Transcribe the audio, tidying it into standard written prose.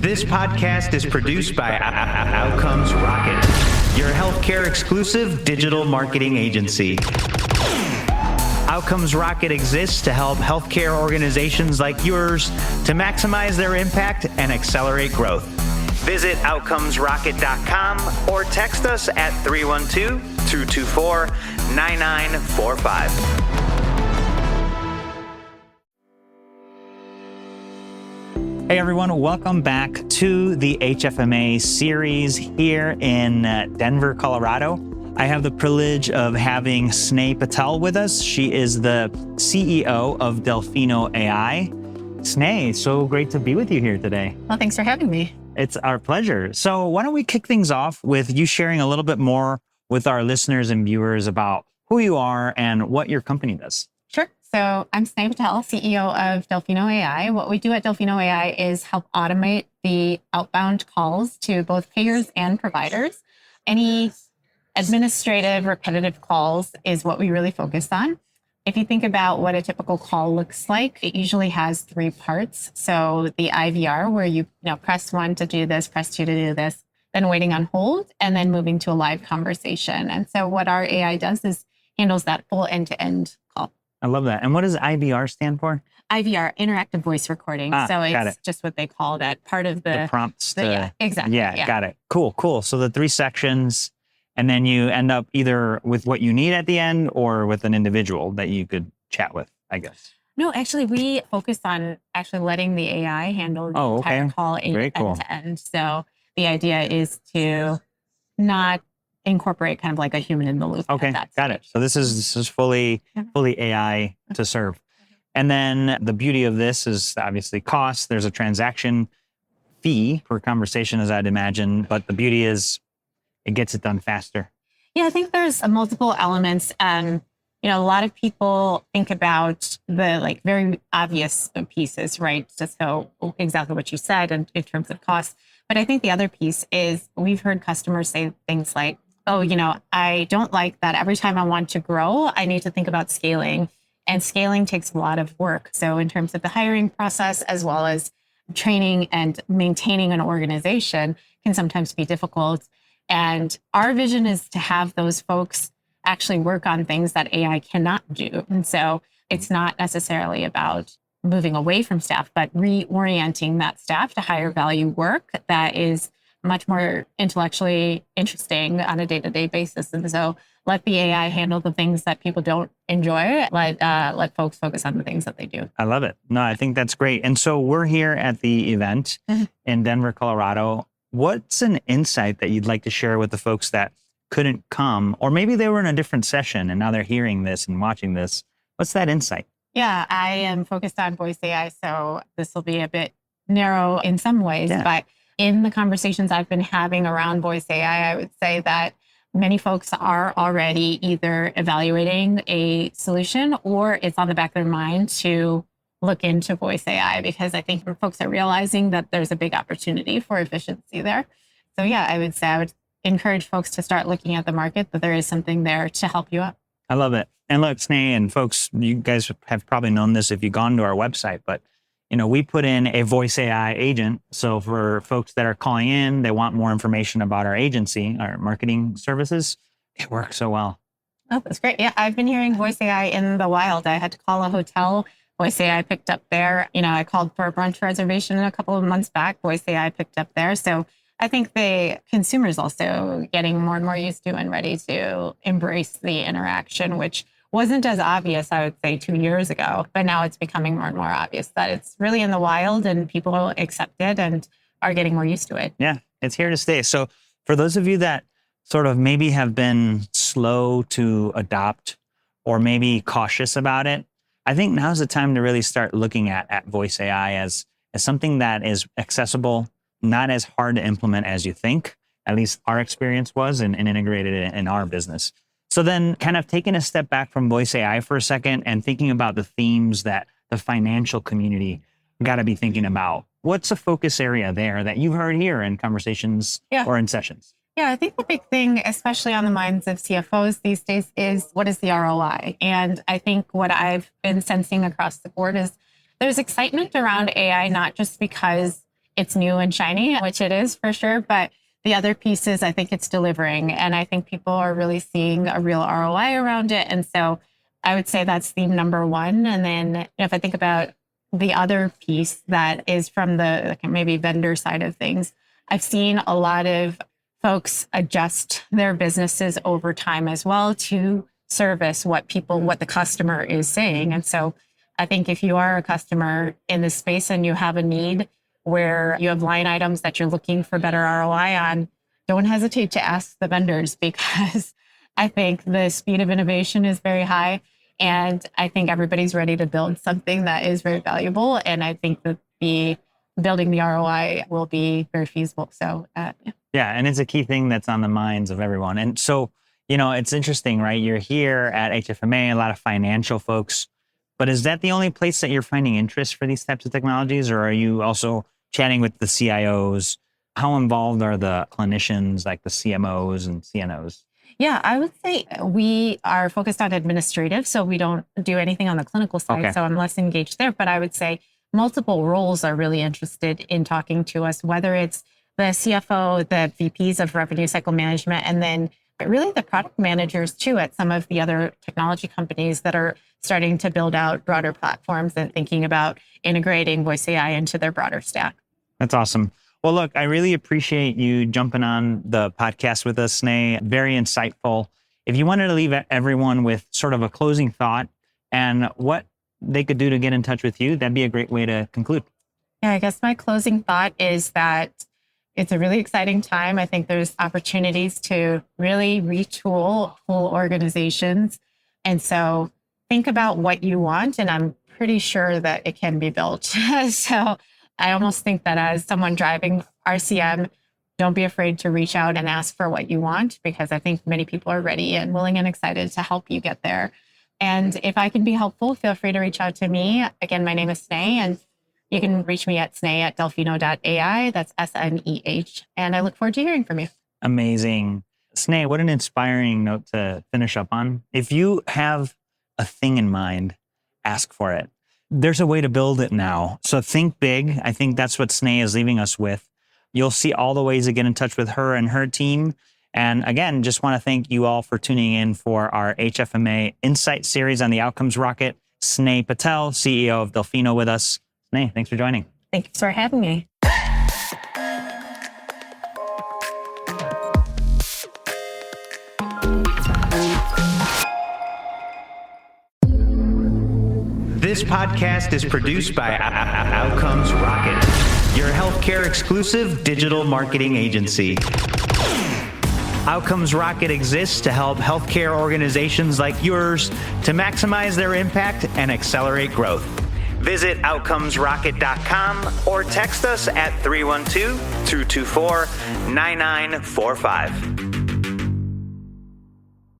This podcast is produced by Outcomes Rocket, your healthcare exclusive digital marketing agency. Outcomes Rocket exists to help healthcare organizations like yours to maximize their impact and accelerate growth. Visit outcomesrocket.com or text us at 312-224-9945. Hey everyone, welcome back to the HFMA series here in Denver, Colorado. I have the privilege of having Sneh Patel with us. She is the CEO of Delfino AI. Sneh, so great to be with you here today. Well, thanks for having me. It's our pleasure. So why don't we kick things off with you sharing a little bit more with our listeners and viewers about who you are and what your company does. Sure. So I'm Sneh Patel, CEO of Delfino AI. What we do at Delfino AI is help automate the outbound calls to both payers and providers. Any administrative, repetitive calls is what we really focus on. If you think about what a typical call looks like, it usually has three parts. So the IVR, where you press 1 to do this, press 2 to do this, then waiting on hold, and then moving to a live conversation. And so what our AI does is handles that full end-to-end call. I love that. And what does IVR stand for? IVR, interactive voice recording. So it's just what they call that part of the prompts. Yeah, exactly. Yeah, got it. Cool. So the three sections, and then you end up either with what you need at the end or with an individual that you could chat with, I guess. No, actually, we focus on actually letting the AI handle the entire call end to end. So the idea is to not incorporate kind of like a human in the loop. Okay, got it. So this is fully AI to serve. And then the beauty of this is obviously cost. There's a transaction fee per conversation, as I'd imagine. But the beauty is it gets it done faster. Yeah, I think there's multiple elements. A lot of people think about the very obvious pieces, right? Just so exactly what you said in terms of cost. But I think the other piece is we've heard customers say things like, I don't like that every time I want to grow, I need to think about scaling. And scaling takes a lot of work. So in terms of the hiring process, as well as training and maintaining an organization can sometimes be difficult. And our vision is to have those folks actually work on things that AI cannot do. And so it's not necessarily about moving away from staff, but reorienting that staff to higher value work that is much more intellectually interesting on a day-to-day basis. And so let the AI handle the things that people don't enjoy. Let folks focus on the things that they do. I love it. No, I think that's great. And so we're here at the event in Denver, Colorado. What's an insight that you'd like to share with the folks that couldn't come, or maybe they were in a different session and now they're hearing this and watching this? What's that insight? Yeah, I am focused on voice AI, so this will be a bit narrow in some ways, but in the conversations I've been having around voice AI, I would say that many folks are already either evaluating a solution or it's on the back of their mind to look into voice AI, because I think folks are realizing that there's a big opportunity for efficiency there. So I would say I would encourage folks to start looking at the market, that there is something there to help you out. I love it. And look, Sneh and folks, you guys have probably known this if you've gone to our website, but we put in a voice AI agent. So for folks that are calling in, they want more information about our agency, our marketing services. It works so well. Oh, that's great. Yeah, I've been hearing voice AI in the wild. I had to call a hotel. Voice AI picked up there. I called for a brunch reservation a couple of months back. Voice AI picked up there. So I think the consumers also getting more and more used to and ready to embrace the interaction, which wasn't as obvious, I would say, 2 years ago, but now it's becoming more and more obvious that it's really in the wild and people accept it and are getting more used to it. Yeah, it's here to stay. So for those of you that sort of maybe have been slow to adopt or maybe cautious about it, I think now's the time to really start looking at voice AI as something that is accessible, not as hard to implement as you think. At least our experience was and integrated it in our business. So then kind of taking a step back from voice AI for a second and thinking about the themes that the financial community got to be thinking about. What's a focus area there that you've heard here in conversations or in sessions? Yeah, I think the big thing, especially on the minds of CFOs these days, is what is the ROI? And I think what I've been sensing across the board is there's excitement around AI, not just because it's new and shiny, which it is for sure. But the other piece is I think it's delivering. And I think people are really seeing a real ROI around it. And so I would say that's theme number one. And then if I think about the other piece that is from the maybe vendor side of things, I've seen a lot of folks adjust their businesses over time as well to service what the customer is saying. And so I think if you are a customer in this space and you have a need where you have line items that you're looking for better ROI on, don't hesitate to ask the vendors, because I think the speed of innovation is very high. And I think everybody's ready to build something that is very valuable. And I think that building the ROI will be very feasible. So, Yeah, and it's a key thing that's on the minds of everyone. And so, it's interesting, right? You're here at HFMA, a lot of financial folks, but is that the only place that you're finding interest for these types of technologies? Or are you also chatting with the CIOs? How involved are the clinicians like the CMOs and CNOs? Yeah, I would say we are focused on administrative, so we don't do anything on the clinical side. Okay. So I'm less engaged there. But I would say multiple roles are really interested in talking to us, whether it's the CFO, the VPs of revenue cycle management, and then really the product managers too at some of the other technology companies that are starting to build out broader platforms and thinking about integrating voice AI into their broader stack. That's awesome. Well, look, I really appreciate you jumping on the podcast with us, Sneh. Very insightful. If you wanted to leave everyone with sort of a closing thought and what they could do to get in touch with you, that'd be a great way to conclude. Yeah, I guess my closing thought is that it's a really exciting time. I think there's opportunities to really retool whole organizations. And so think about what you want, and I'm pretty sure that it can be built. So I almost think that as someone driving RCM, don't be afraid to reach out and ask for what you want, because I think many people are ready and willing and excited to help you get there. And if I can be helpful, feel free to reach out to me. Again, my name is Sneh, and you can reach me at sneh@delfino.ai. That's SNEH. And I look forward to hearing from you. Amazing. Sneh, what an inspiring note to finish up on. If you have a thing in mind, ask for it. There's a way to build it now. So think big. I think that's what Sneh is leaving us with. You'll see all the ways to get in touch with her and her team. And again, just want to thank you all for tuning in for our HFMA Insight series on the Outcomes Rocket. Sneh Patel, CEO of Delfino, with us. Sneh, thanks for joining. Thanks for having me. This podcast is produced by Outcomes Rocket, your healthcare exclusive digital marketing agency. Outcomes Rocket exists to help healthcare organizations like yours to maximize their impact and accelerate growth. Visit outcomesrocket.com or text us at 312-224-9945.